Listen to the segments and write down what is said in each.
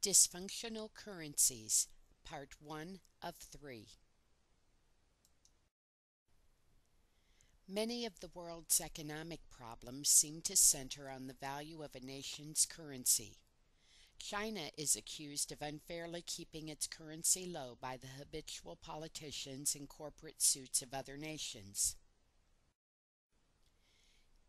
Dysfunctional Currencies, Part 1 of 3. Many of the world's economic problems seem to center on the value of a nation's currency. China is accused of unfairly keeping its currency low by the habitual politicians and corporate suits of other nations.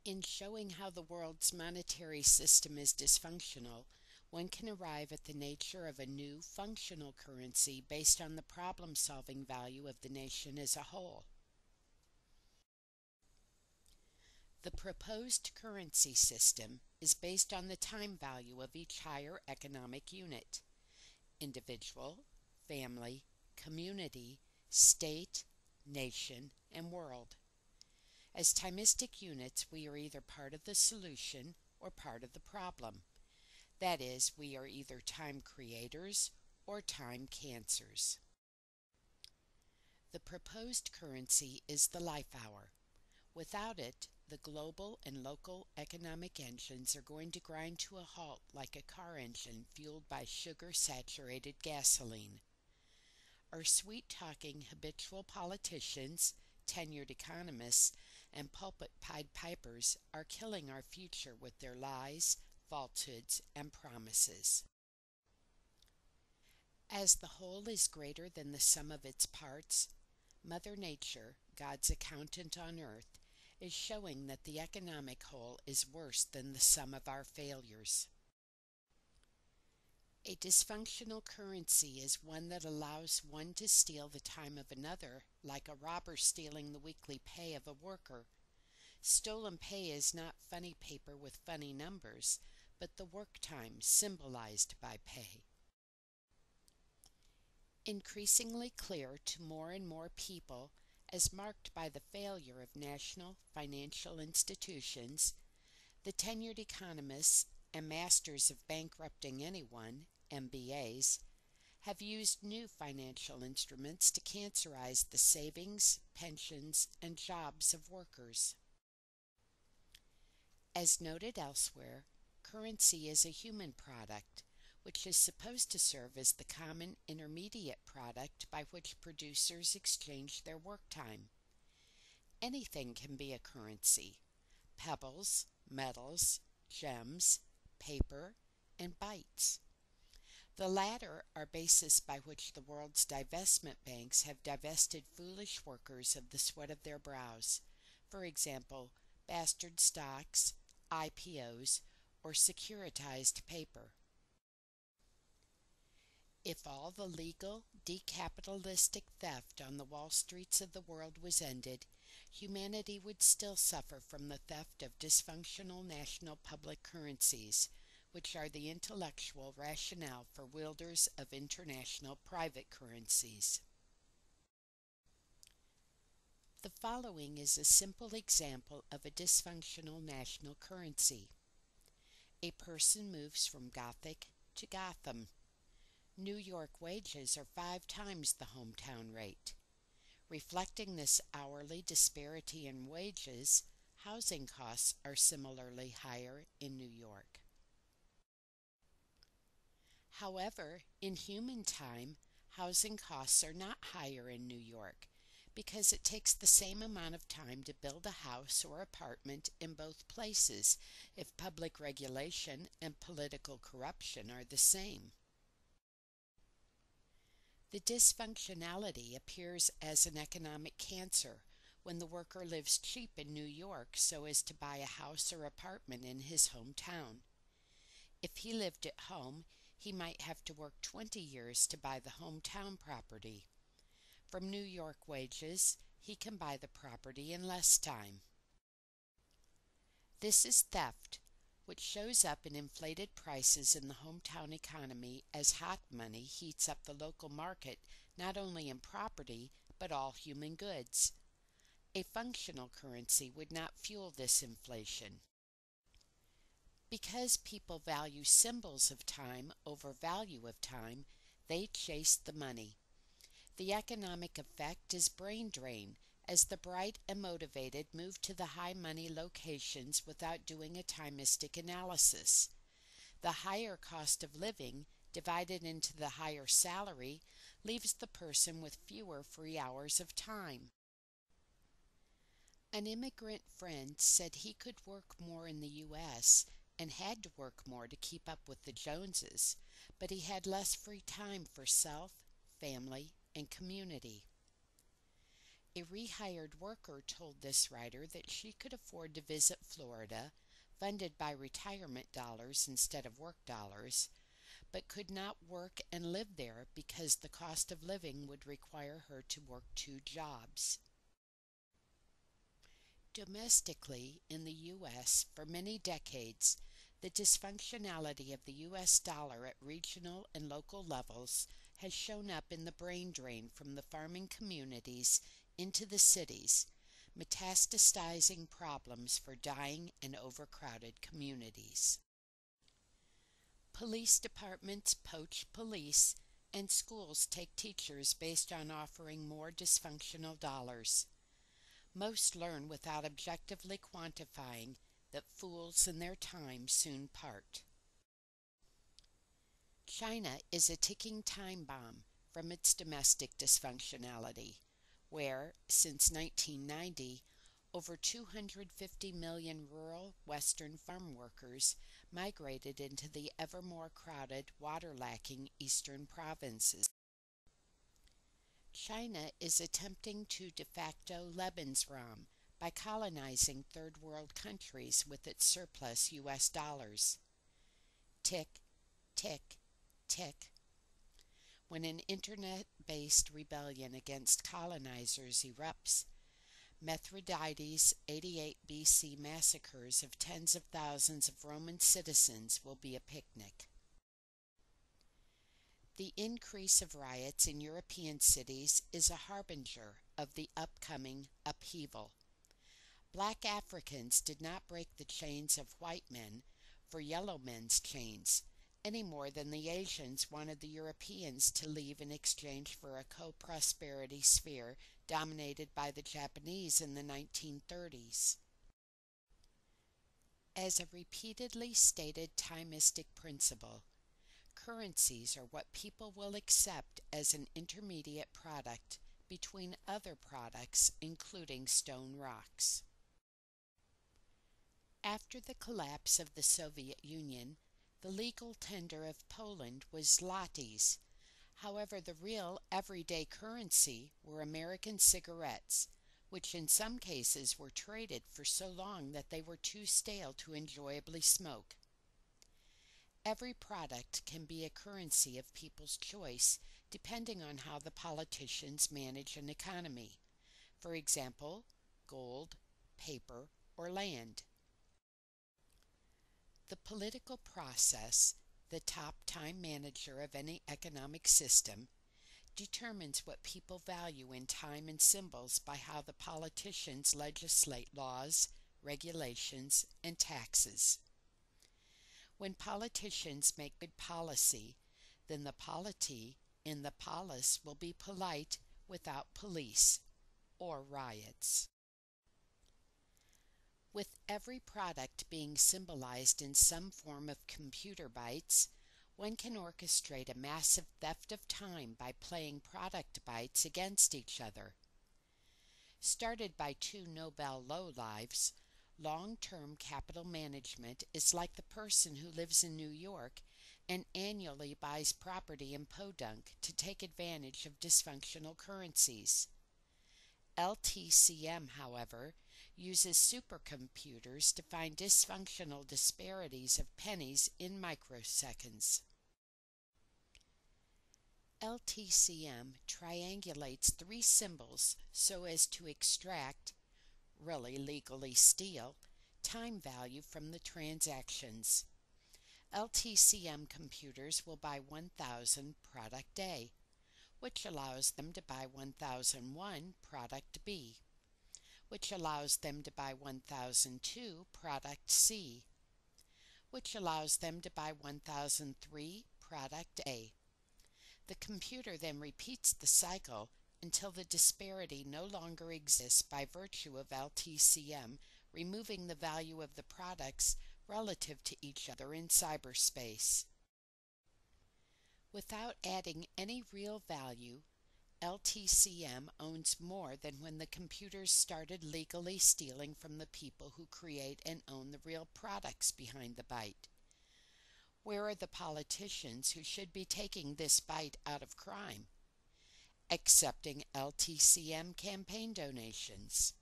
In showing how the world's monetary system is dysfunctional, one can arrive at the nature of a new functional currency based on the problem-solving value of the nation as a whole. The proposed currency system is based on the time value of each higher economic unit: individual, family, community, state, nation, and world. As timistic units, we are either part of the solution or part of the problem. That is, we are either time creators or time cancers. The proposed currency is the life hour. Without it, the global and local economic engines are going to grind to a halt like a car engine fueled by sugar-saturated gasoline. Our sweet-talking habitual politicians, tenured economists, and pulpit Pied Pipers are killing our future with their lies, falsehoods, and promises. As the whole is greater than the sum of its parts, Mother Nature, God's accountant on earth, is showing that the economic whole is worse than the sum of our failures. A dysfunctional currency is one that allows one to steal the time of another, like a robber stealing the weekly pay of a worker. Stolen pay is not funny paper with funny numbers, but the work time symbolized by pay. Increasingly clear to more and more people, as marked by the failure of national financial institutions, the tenured economists and masters of bankrupting anyone, MBAs, have used new financial instruments to cancerize the savings, pensions, and jobs of workers. As noted elsewhere, currency is a human product, which is supposed to serve as the common intermediate product by which producers exchange their work time. Anything can be a currency: pebbles, metals, gems, paper, and bytes. The latter are bases by which the world's divestment banks have divested foolish workers of the sweat of their brows, for example, bastard stocks, IPOs, or securitized paper. If all the legal, decapitalistic theft on the Wall Streets of the world was ended, humanity would still suffer from the theft of dysfunctional national public currencies, which are the intellectual rationale for wielders of international private currencies. The following is a simple example of a dysfunctional national currency. A person moves from Gothic to Gotham. New York wages are 5 times the hometown rate. Reflecting this hourly disparity in wages, housing costs are similarly higher in New York. However, in human time, housing costs are not higher in New York because it takes the same amount of time to build a house or apartment in both places if public regulation and political corruption are the same. The dysfunctionality appears as an economic cancer when the worker lives cheap in New York so as to buy a house or apartment in his hometown. If he lived at home, he might have to work 20 years to buy the hometown property. From New York wages, he can buy the property in less time. This is theft, which shows up in inflated prices in the hometown economy as hot money heats up the local market not only in property but all human goods. A functional currency would not fuel this inflation. Because people value symbols of time over value of time, they chase the money. The economic effect is brain drain, as the bright and motivated move to the high money locations without doing a timistic analysis. The higher cost of living divided into the higher salary, leaves the person with fewer free hours of time. An immigrant friend said he could work more in the U.S. and had to work more to keep up with the Joneses, but he had less free time for self, family, and community. A rehired worker told this writer that she could afford to visit Florida, funded by retirement dollars instead of work dollars, but could not work and live there because the cost of living would require her to work 2 jobs. Domestically, in the U.S., for many decades, the dysfunctionality of the U.S. dollar at regional and local levels has shown up in the brain drain from the farming communities into the cities, metastasizing problems for dying and overcrowded communities. Police departments poach police, and schools take teachers based on offering more dysfunctional dollars. Most learn without objectively quantifying that fools in their time soon part. China is a ticking time bomb from its domestic dysfunctionality, where, since 1990, over 250 million rural Western farm workers migrated into the ever more crowded, water-lacking eastern provinces. China is attempting to de facto Lebensraum by colonizing third world countries with its surplus U.S. dollars. Tick, tick, tick. When an internet-based rebellion against colonizers erupts, Mithridates' 88 BC massacres of tens of thousands of Roman citizens will be a picnic. The increase of riots in European cities is a harbinger of the upcoming upheaval. Black Africans did not break the chains of white men for yellow men's chains, any more than the Asians wanted the Europeans to leave in exchange for a co-prosperity sphere dominated by the Japanese in the 1930s. As a repeatedly stated timistic principle, currencies are what people will accept as an intermediate product between other products, including stone rocks. After the collapse of the Soviet Union, the legal tender of Poland was zlotys. However, the real everyday currency were American cigarettes, which in some cases were traded for so long that they were too stale to enjoyably smoke. Every product can be a currency of people's choice, depending on how the politicians manage an economy. For example, gold, paper, or land. The political process, the top time manager of any economic system, determines what people value in time and symbols by how the politicians legislate laws, regulations, and taxes. When politicians make good policy, then the polity in the polis will be polite without police or riots. With every product being symbolized in some form of computer bytes, one can orchestrate a massive theft of time by playing product bytes against each other. Started by 2 Nobel lowlives, long-term capital management is like the person who lives in New York and annually buys property in Podunk to take advantage of dysfunctional currencies. LTCM, however, uses supercomputers to find dysfunctional disparities of pennies in microseconds. LTCM triangulates 3 symbols so as to extract, really legally steal, time value from the transactions. LTCM computers will buy 1000 product A, which allows them to buy 1001 product B, which allows them to buy 1002 product C, which allows them to buy 1003 product A. The computer then repeats the cycle until the disparity no longer exists by virtue of LTCM removing the value of the products relative to each other in cyberspace. Without adding any real value, LTCM owns more than when the computers started legally stealing from the people who create and own the real products behind the bite. Where are the politicians who should be taking this bite out of crime? Accepting LTCM campaign donations.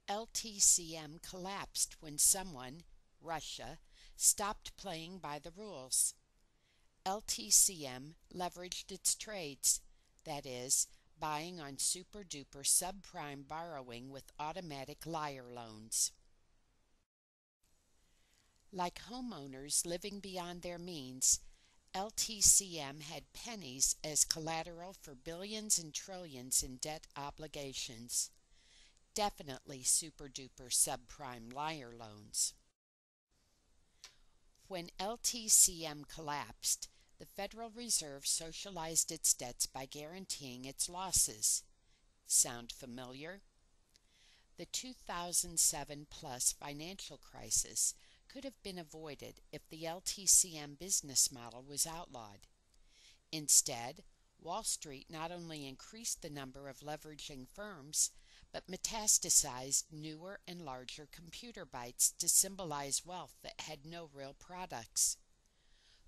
LTCM collapsed when someone, Russia, stopped playing by the rules. LTCM leveraged its trades, that is, buying on super-duper subprime borrowing with automatic liar loans. Like homeowners living beyond their means, LTCM had pennies as collateral for billions and trillions in debt obligations. Definitely super-duper subprime liar loans. When LTCM collapsed, the Federal Reserve socialized its debts by guaranteeing its losses. Sound familiar? The 2007-plus financial crisis could have been avoided if the LTCM business model was outlawed. Instead, Wall Street not only increased the number of leveraging firms, but metastasized newer and larger computer bytes to symbolize wealth that had no real products.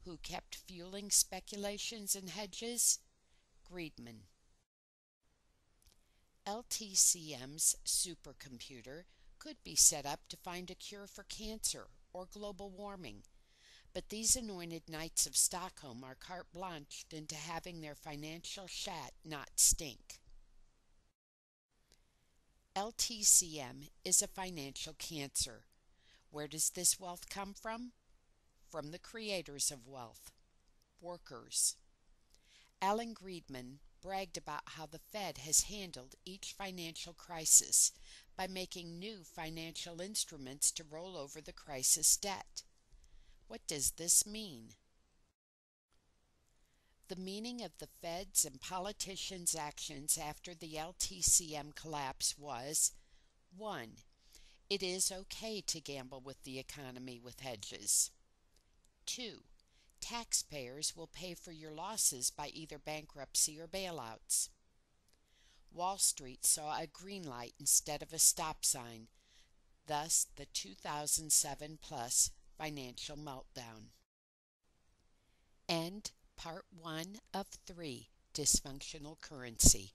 Who kept fueling speculations and hedges? Greedmen. LTCM's supercomputer could be set up to find a cure for cancer or global warming, but these anointed knights of Stockholm are carte blanched into having their financial shat not stink. LTCM is a financial cancer. Where does this wealth come from? From the creators of wealth, workers. Alan Greedman bragged about how the Fed has handled each financial crisis by making new financial instruments to roll over the crisis debt. What does this mean? The meaning of the Fed's and politicians' actions after the LTCM collapse was: 1. It is okay to gamble with the economy with hedges. 2. Taxpayers will pay for your losses by either bankruptcy or bailouts. Wall Street saw a green light instead of a stop sign, thus the 2007-plus financial meltdown. End part 1 of 3, Dysfunctional Currency.